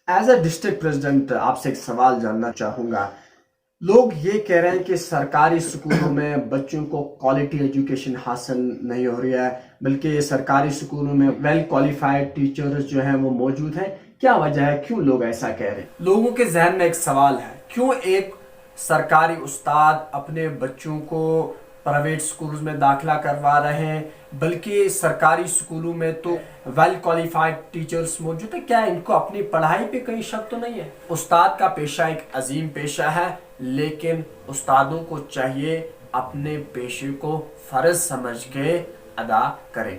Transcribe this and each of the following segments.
As a district president آپ سے ایک سوال جاننا چاہوں گا. لوگ یہ کہہ رہے ہیں کہ سرکاری سکولوں میں بچوں کو کوالٹی ایجوکیشن حاصل نہیں ہو رہی ہے، بلکہ سرکاری سکولوں میں ویل کوالیفائڈ ٹیچرز جو ہیں وہ موجود ہیں. کیا وجہ ہے، کیوں لوگ ایسا کہہ رہے ہیں؟ لوگوں کے ذہن میں ایک سوال ہے، کیوں ایک سرکاری استاد اپنے بچوں کو پرائیویٹ سکولز میں داخلہ کروا رہے ہیں، بلکہ سرکاری سکولوں میں تو ویل کوالیفائڈ ٹیچرز موجود ہیں؟ کیا ان کو اپنی پڑھائی پہ کہیں شک تو نہیں ہے؟ استاد کا پیشہ ایک عظیم پیشہ ہے، لیکن استادوں کو چاہیے اپنے پیشے کو فرض سمجھ کے ادا کریں.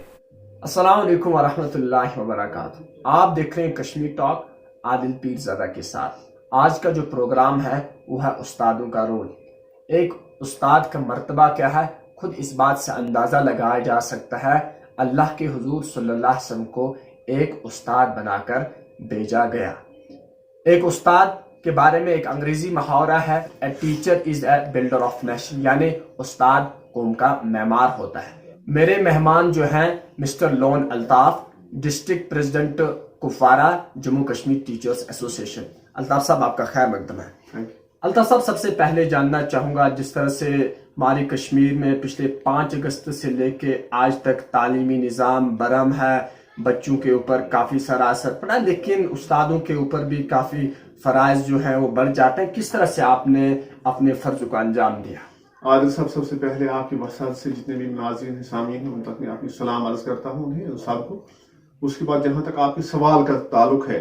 السلام علیکم ورحمۃ اللہ وبرکاتہ. آپ دیکھ رہے ہیں کشمیر ٹاک عادل پیرزادہ کے ساتھ. آج کا جو پروگرام ہے وہ ہے استادوں کا رول. ایک استاد کا مرتبہ کیا ہے، خود اس بات سے اندازہ لگایا جا سکتا ہے. اللہ کے حضور صلی اللہ علیہ وسلم کو ایک استاد بنا کر بھیجا گیا. ایک استاد کے بارے میں ایک انگریزی محاورہ ہے، a teacher is a builder of nation, یعنی استاد قوم کا معمار ہوتا ہے. میرے مہمان جو ہیں mister Lone Altaf, district president Kupwara Jammu Kashmir teachers association. Altaf صاحب آپ کا خیر مقدم ہے. الطاف صاحب، سب سے پہلے جاننا چاہوں گا، جس طرح سے ہماری کشمیر میں پچھلے 5 اگست سے لے کے آج تک تعلیمی نظام برہم ہے، بچوں کے اوپر کافی سارا اثر پڑا، لیکن استادوں کے اوپر بھی کافی فرائض جو ہیں وہ بڑھ جاتے ہیں. کس طرح سے آپ نے اپنے فرض کو انجام دیا؟ عادل صاحب، سب سے پہلے آپ کی وسعت سے جتنے بھی ناظرین ہیں، سامعین ہیں، ان تک میں آپ کی سلام عرض کرتا ہوں استاد کو. اس کے بعد جہاں تک آپ کے سوال کا تعلق ہے،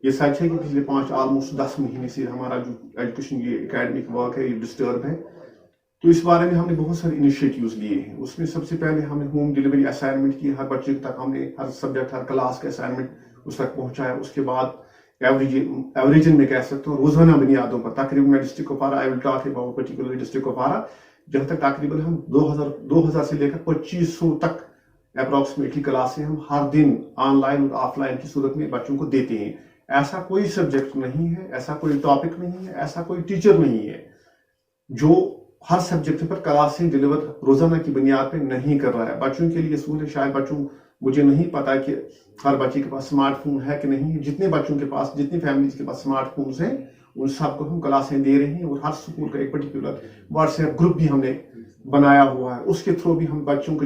یہ سچ ہے کہ پچھلے آلموسٹ 10 مہینے سے ہمارا جو ایجوکیشن یہ اکیڈمک ورک ہے یہ ڈسٹرب ہے. تو اس بارے میں ہم نے بہت سارے انیشیٹیوز لیے ہیں. اس میں سب سے پہلے ہم نے ہوم ڈیلیوری اسائنمنٹ کی، ہر بچے تک ہم نے ہر سبجیکٹ ہر کلاس کا اسائنمنٹ اس تک پہنچایا. اس کے بعد ایوریجن میں کہہ سکتا ہوں روزانہ بنیادوں پر تقریباً district Kupwara, I will talk about particularly district Kupwara, جہاں تک تقریباً ہم 2000 سے لے کر 2500 تک اپروکسیمیٹلی کلاسیں ہم ہر دن آن لائن اور آف لائن کی صورت میں بچوں کو دیتے ہیں. ایسا کوئی سبجیکٹ نہیں ہے، ایسا کوئی ٹاپک نہیں ہے، ایسا کوئی ٹیچر نہیں ہے جو ہر سبجیکٹ پر کلاسیں ڈیلیور روزانہ کی بنیاد پہ نہیں کر رہا ہے. بچوں کے لیے سہولت، شاید بچوں، مجھے نہیں پتا کہ ہر بچے کے پاس اسمارٹ فون ہے کہ نہیں ہے. جتنے بچوں کے پاس، جتنی فیملیز کے پاس اسمارٹ فونز ہیں، ان سب کو ہم کلاسیں دے رہے ہیں. اور ہر سکول کا ایک پرٹیکولر واٹس ایپ گروپ بھی ہم نے بنایا ہوا ہے. اس کے تھرو بھی ہم بچوں کو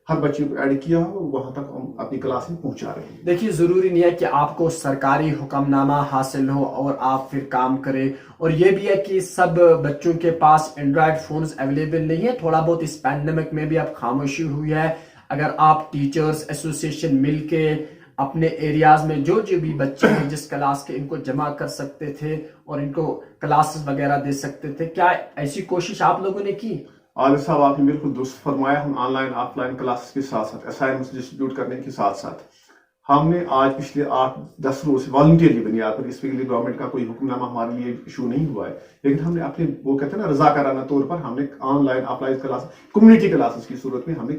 ہر بچے کو ایڈ کیا ہو، وہاں تک ہم اپنی کلاسیں پہنچا رہے ہیں. دیکھیے، ضروری نہیں ہے کہ آپ کو سرکاری حکم نامہ حاصل ہو اور آپ پھر کام کریں، اور یہ بھی ہے کہ سب بچوں کے پاس اینڈرائڈ فونز اویلیبل نہیں ہے. تھوڑا بہت اس پینڈیمک میں بھی اب خاموشی ہوئی ہے. اگر آپ ٹیچرز ایسوسیشن مل کے اپنے ایریاز میں جو بھی بچے ہیں جس کلاس کے، ان کو جمع کر سکتے تھے اور ان کو کلاسز وغیرہ دے سکتے تھے، کیا ایسی کوشش آپ لوگوں نے کی؟ عادل صاحب، آپ نے بالکل درست فرمایا. ہم on line of line classes کے ساتھ ساتھ اسائنمنٹس ڈسٹریبیوٹ کرنے کے ساتھ ساتھ ہم نے آج پچھلے 8-10 روز والنٹیئرلی بنیاد پر، اس کے لیے گورنمنٹ کا کوئی حکم نامہ ہمارے لیے ایشو نہیں ہوا ہے، لیکن ہم نے اپنے وہ کہتے ہیں نا رضاکارانہ طور پر ہم نے on line of line class community classes کی صورت میں ہم نے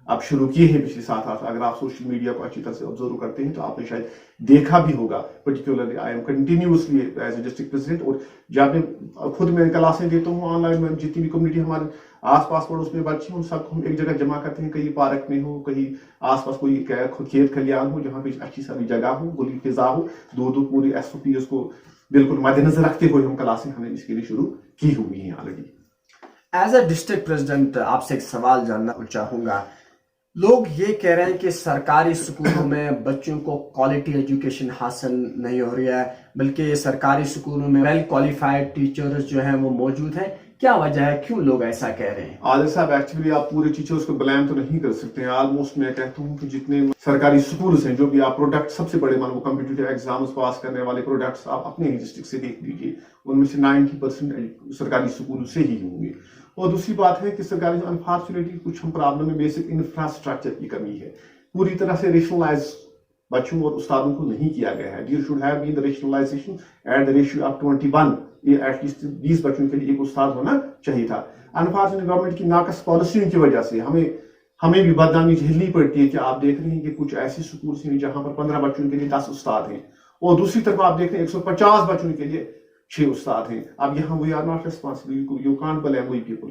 اب شروع کیے ہیں پچھلے 7-8. اگر آپ سوشل میڈیا کو اچھی طرح سے آبزرو کرتے ہیں تو آپ نے شاید دیکھا بھی ہوگا. Particularly I am continuously as a district president, اور جب میں خود میں کلاسیں دیتا ہوں آن لائن میں، جتنی بھی کمیونٹی ہمارے آس پاس پڑوس میں بچے ہیں ان سب کو ہم ایک جگہ جمع کرتے ہیں. کہیں پارک میں ہو، کہیں آس پاس کوئی کھیت کھلیان ہو جہاں پہ اچھی ساری جگہ ہو، کھلی فضا ہو، دو پوری SOPs کو بالکل مد نظر رکھتے ہوئے ہم کلاسیں ہم نے اس کے لیے شروع کی ہوئی ہیں already. As a district president آپ سے ایک سوال جاننا چاہوں گا. لوگ یہ کہہ رہے ہیں کہ سرکاری سکولوں میں بچوں کو کوالٹی ایجوکیشن حاصل نہیں ہو رہی ہے، بلکہ سرکاری سکولوں میں ویل کوالیفائڈ ٹیچرز جو ہیں وہ موجود ہیں. کیا وجہ ہے، کیوں لوگ ایسا کہہ رہے ہیں؟ عادل صاحب، ایکچولی آپ پورے ٹیچرز کو بلیم تو نہیں کر سکتے ہیں. آلموسٹ میں کہتا ہوں کہ جتنے سرکاری سکولز ہیں، جو بھی آپ پروڈکٹ سب سے بڑے وہ کمپٹیٹیو ایگزامز پاس کرنے والے پروڈکٹس آپ اپنے ہی ڈسٹرکٹ سے دیکھ لیجیے، ان میں سے 90% سرکاری سکول سے ہی ہوں گے. اور دوسری بات ہے کہ سرکاری انفارچونیٹلی کچھ ہم پرابلم میں بیسک انفراسٹرکچر کی کمی ہے. پوری طرح سے ریشنلائز بچوں اور استادوں کو نہیں کیا گیا ہے. There should have been the rationalization at the ratio of 21. یہ ایٹ لیسٹ 20 بچوں کے لیے ایک استاد ہونا چاہیے تھا. انفارچونیٹلی گورنمنٹ کی ناقص پالیسیوں کی وجہ سے ہمیں بھی بدنامی جھیلنی پڑتی ہے کہ آپ دیکھ رہے ہیں کہ کچھ ایسے سکولز ہیں جہاں پر 15 بچوں کے لیے 10 استاد ہیں، اور دوسری طرف آپ دیکھ رہے ہیں 150 بچوں کے لیے 6 استاد ہیں. اب یہاں we are not responsible. You can't blame we people.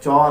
4,